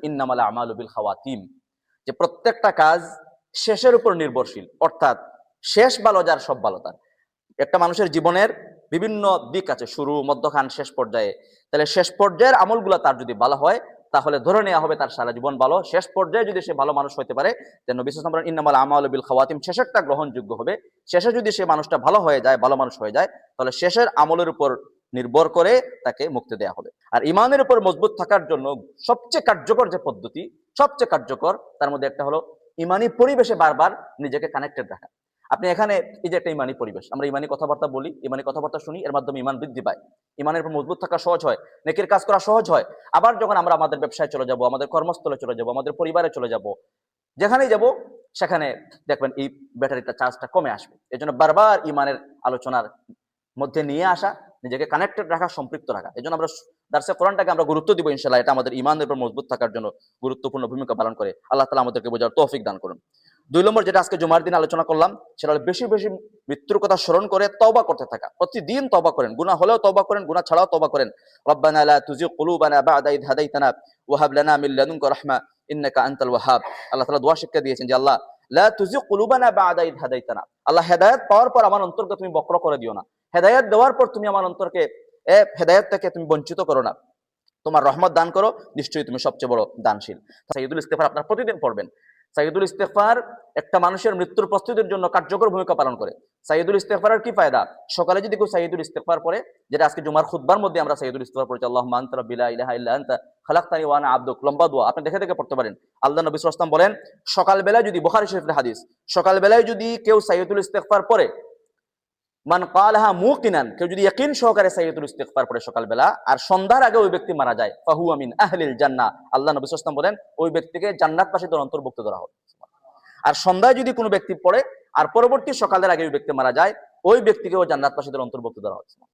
ইন্নামাল আমালু বিল খাওয়াতিম, যে প্রত্যেকটা কাজ শেষের উপর নির্ভরশীল, অর্থাৎ শেষ ভালো যার সব ভালো তার। একটা মানুষের জীবনের বিভিন্ন দিক আছে, শুরু, মধ্যখান, শেষ পর্যায়ে। তাহলে শেষ পর্যায়ের আমলগুলো তার যদি ভালো হয়, তাহলে ধরে নেওয়া হবে তার সারা জীবন ভালো। শেষ পর্যায়ে যদি সে ভালো মানুষ হতে পারে, যেন নবী সাল্লাল্লাহু আলাইহি ওয়াসাল্লাম বলেন ইন্নামাল আমালু বিল খাওয়াতিম, শেষেরটা গ্রহণযোগ্য হবে। শেষে যদি সে মানুষটা ভালো হয়ে যায়, ভালো মানুষ হয়ে যায়, তাহলে শেষের আমলের উপর নির্ভর করে তাকে মুক্তি দেওয়া হবে। আর ইমানের উপর মজবুত থাকার জন্য সবচেয়ে কার্যকর যে পদ্ধতি, সবচেয়ে কার্যকর তার মধ্যে একটা হলো ইমানি পরিবেশে বারবার নিজেকে কানেক্টেড রাখা। আপনি এখানে, এই যে একটা ইমানি পরিবেশ, আমরা ইমানি কথাবার্তা বলি, ইমানি কথাবার্তা শুনি, এর মাধ্যমে ইমান বৃদ্ধি পায়, ইমানের উপর মজবুত থাকা সহজ হয়, নেকির কাজ করা সহজ হয়। আবার যখন আমরা আমাদের ব্যবসায় চলে যাব, আমাদের কর্মস্থলে চলে যাব, আমাদের পরিবারে চলে যাব, যেখানেই যাব, সেখানে দেখবেন এই ব্যাটারিটা চার্জটা কমে আসবে। এই জন্য বারবার ইমানের আলোচনার মধ্যে নিয়ে আসা, নিজেকে কানেক্টেড রাখা, সম্পৃক্ত রাখা। এই জন্য আমরা দার্সে কোরআনটাকে আমরা গুরুত্ব দিব ইনশাআল্লাহ। এটা আমাদের ইমানের উপর মজবুত থাকার জন্য গুরুত্বপূর্ণ ভূমিকা পালন করে। আল্লাহ তাআলা আমাদেরকে বোঝার তৌফিক দান করুন। 2 নম্বর যেটা আজকে জুমার দিন আলোচনা করলাম, সেটা হলো বেশি বেশি মৃত্যুর কথা স্মরণ করে তওবা করতে থাকা। প্রতিদিন তওবা করেন, গুনাহ হলেও তওবা করেন, গুনাহ ছাড়াও তওবা করেন। রব্বানা লা তুজিগ কুলুবানা বা'দা ইদ হাদাইতানা ওয়া হাব লানা মিন লাদুনকা রাহমা ইন্নাকা আনতাল ওয়াহ্হাব। আল্লাহ তাআলা দোয়া শিক্ষা দিয়েছেন যে আল্লাহ লা তুজিগ কুলুবানা বা'দা ইদ হাদাইতানা, আল্লাহ হেদায়েত পাওয়ার পর আমার অন্তরকে তুমি বক্র করে দিও না। হেদায়েত দেওয়ার পর তুমি আমার অন্তরকে হেদায়েত থেকে তুমি বঞ্চিত করো না। তোমার রহমত দান করো, নিশ্চয়ই তুমি সবচেয়ে বড় দানশীল। সাইয়্যিদুল ইস্তিগফার আপনারা প্রতিদিন পড়বেন। সাইয়্যিদুল ইস্তিগফার একটা মানুষের মৃত্যুর প্রস্তুতির জন্য কার্যকর ভূমিকা পালন করে। সাইয়্যিদুল ইস্তিগফারের কি ফায়দা? সকালে যদি কেউ সাইয়্যিদুল ইস্তিগফার পড়ে, যেটা আজকে জুমার খুতবার মধ্যে আমরা সাইয়্যিদুল ইস্তিগফার পড়েছি, আল্লাহুম্মা আনতা রাব্বি লা ইলাহা ইল্লা আনতা খালাকতানি ওয়া আনা আবদুক, লম্বা দোয়া, আপনি দেখে দেখে পড়তে পারেন। আল্লাহ নবী সাল্লাল্লাহু আলাইহি ওয়াসাল্লাম বলেন, সকালবেলায় যদি, বুখারী শরীফের হাদিস, সকালবেলায় যদি কেউ সাইয়্যিদুল ইস্তিগফার পড়ে, মান ক্বালাহা মুকিনান, কেউ যদি ইয়াকিন সহকারে সাইয়্যিদুল ইস্তিগফার পড়ে সকালবেলা, আর সন্ধ্যার আগে ওই ব্যক্তি মারা যায়, ফাহুয়া মিন আহলিল জান্নাহ, আল্লাহ নবী সাল্লাল্লাহু আলাইহি ওয়াসাল্লাম বলেন ওই ব্যক্তিকে জান্নাতবাসীদের অন্তর্ভুক্ত করা হবে। আর সন্ধ্যায় যদি কোনো ব্যক্তি পড়ে আর পরবর্তী সকালের আগে ওই ব্যক্তি মারা যায়, ওই ব্যক্তিকেও জান্নাতবাসীদের অন্তর্ভুক্ত করা হচ্ছে।